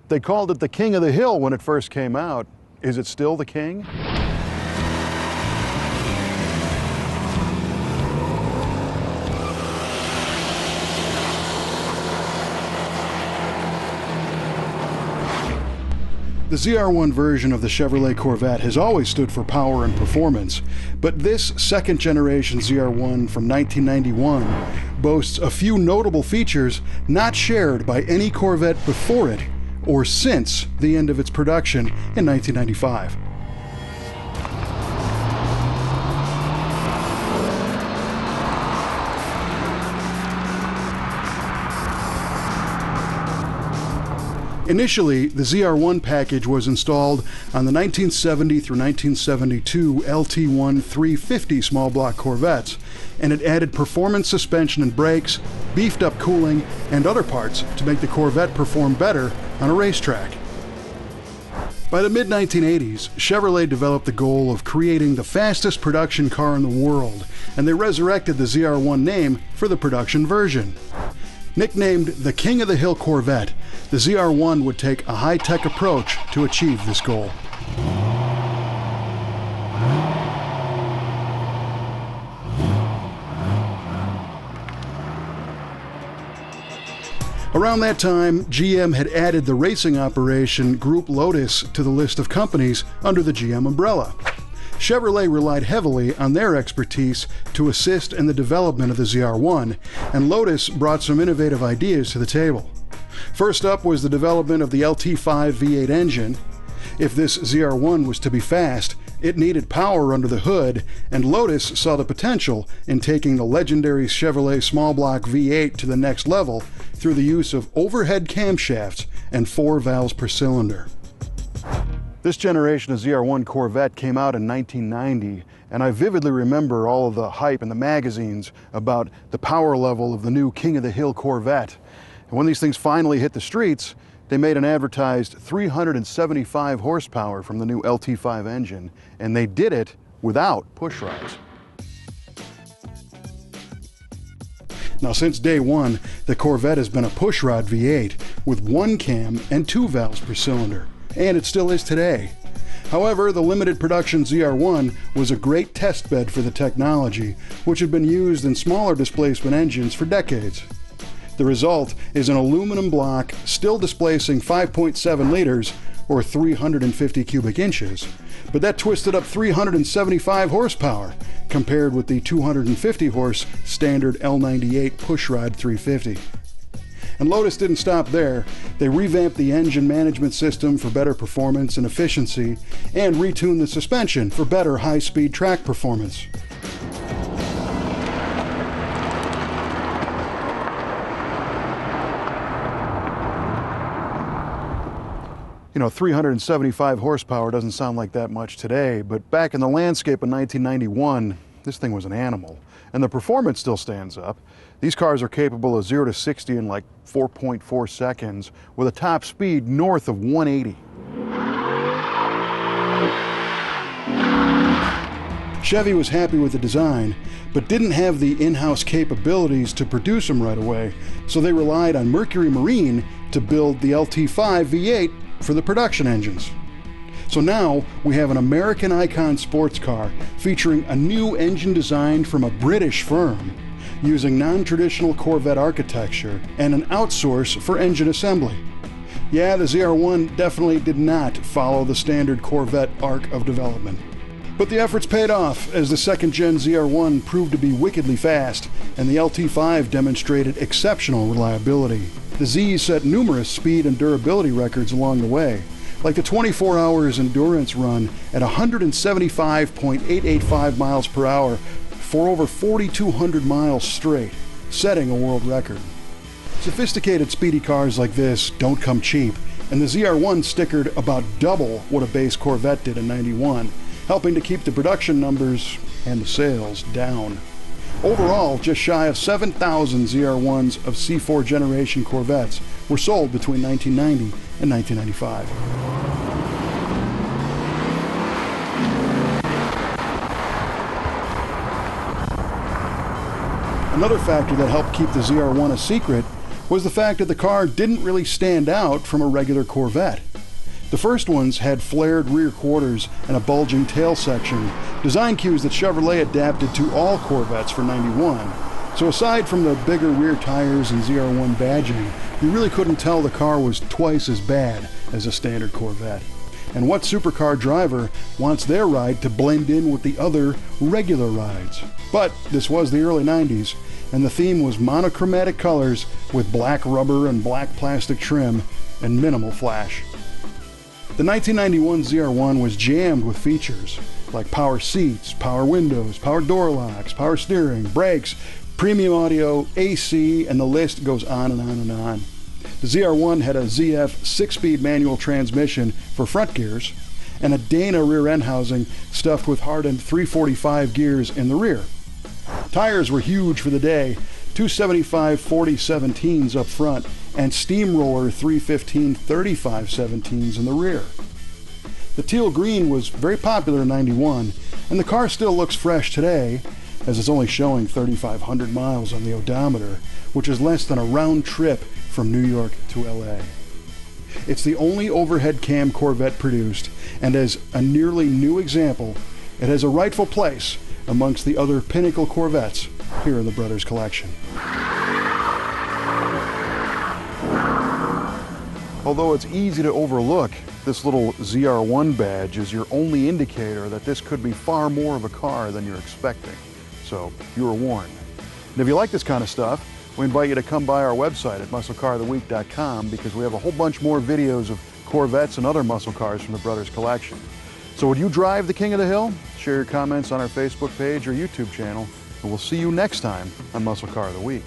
They called it the King of the Hill when it first came out. Is it still the king? The ZR1 version of the Chevrolet Corvette has always stood for power and performance, but this second generation ZR1 from 1991 boasts a few notable features not shared by any Corvette before it or since the end of its production in 1995. Initially, the ZR1 package was installed on the 1970 through 1972 LT1 350 small block Corvettes, and it added performance suspension and brakes, beefed up cooling, and other parts to make the Corvette perform better on a racetrack. By the mid-1980s, Chevrolet developed the goal of creating the fastest production car in the world, and they resurrected the ZR1 name for the production version. Nicknamed the King of the Hill Corvette, the ZR1 would take a high-tech approach to achieve this goal. Around that time, GM had added the racing operation Group Lotus to the list of companies under the GM umbrella. Chevrolet relied heavily on their expertise to assist in the development of the ZR1, and Lotus brought some innovative ideas to the table. First up was the development of the LT5 V8 engine. If this ZR1 was to be fast, it needed power under the hood, and Lotus saw the potential in taking the legendary Chevrolet small block V8 to the next level through the use of overhead camshafts and 4 valves per cylinder. This generation of ZR1 Corvette came out in 1990, and I vividly remember all of the hype in the magazines about the power level of the new King of the Hill Corvette. And when these things finally hit the streets, they made an advertised 375 horsepower from the new LT5 engine, and they did it without pushrods. Now, since day one, the Corvette has been a pushrod V8 with 1 cam and 2 valves per cylinder, and it still is today. However, the limited production ZR1 was a great test bed for the technology, which had been used in smaller displacement engines for decades. The result is an aluminum block still displacing 5.7 liters or 350 cubic inches, but that twisted up 375 horsepower compared with the 250 horse standard L98 pushrod 350. And Lotus didn't stop there. They revamped the engine management system for better performance and efficiency, and retuned the suspension for better high-speed track performance. You know, 375 horsepower doesn't sound like that much today, but back in the landscape in 1991, this thing was an animal. And the performance still stands up. These cars are capable of 0 to 60 in like 4.4 seconds with a top speed north of 180. Chevy was happy with the design, but didn't have the in-house capabilities to produce them right away, so they relied on Mercury Marine to build the LT5 V8 for the production engines. So now we have an American icon sports car featuring a new engine designed from a British firm, using non-traditional Corvette architecture and an outsource for engine assembly. Yeah, the ZR1 definitely did not follow the standard Corvette arc of development. But the efforts paid off, as the second-gen ZR1 proved to be wickedly fast, and the LT5 demonstrated exceptional reliability. The Z set numerous speed and durability records along the way, like the 24 hours endurance run at 175.885 miles per hour for over 4,200 miles straight, setting a world record. Sophisticated speedy cars like this don't come cheap, and the ZR1 stickered about double what a base Corvette did in '91, helping to keep the production numbers and the sales down. Overall, just shy of 7,000 ZR1s of C4 generation Corvettes were sold between 1990 and 1995. Another factor that helped keep the ZR1 a secret was the fact that the car didn't really stand out from a regular Corvette. The first ones had flared rear quarters and a bulging tail section, design cues that Chevrolet adapted to all Corvettes for '91. So aside from the bigger rear tires and ZR1 badging, you really couldn't tell the car was twice as bad as a standard Corvette. And what supercar driver wants their ride to blend in with the other regular rides? But this was the early 90s, and the theme was monochromatic colors with black rubber and black plastic trim and minimal flash. The 1991 ZR1 was jammed with features like power seats, power windows, power door locks, power steering, brakes, premium audio, AC, and the list goes on and on and on. The ZR1 had a ZF 6-speed manual transmission for front gears and a Dana rear end housing stuffed with hardened 345 gears in the rear. Tires were huge for the day, 275/40/17s up front and steamroller 315/35/17s in the rear. The teal green was very popular in '91, and the car still looks fresh today, as it's only showing 3,500 miles on the odometer, which is less than a round trip from New York to LA. It's the only overhead cam Corvette produced, and as a nearly new example, it has a rightful place amongst the other pinnacle Corvettes here in the Brothers collection. Although it's easy to overlook, this little ZR1 badge is your only indicator that this could be far more of a car than you're expecting. So you were warned. And if you like this kind of stuff, we invite you to come by our website at musclecaroftheweek.com because we have a whole bunch more videos of Corvettes and other muscle cars from the Brothers collection. So would you drive the King of the Hill? Share your comments on our Facebook page or YouTube channel, and we'll see you next time on Muscle Car of the Week.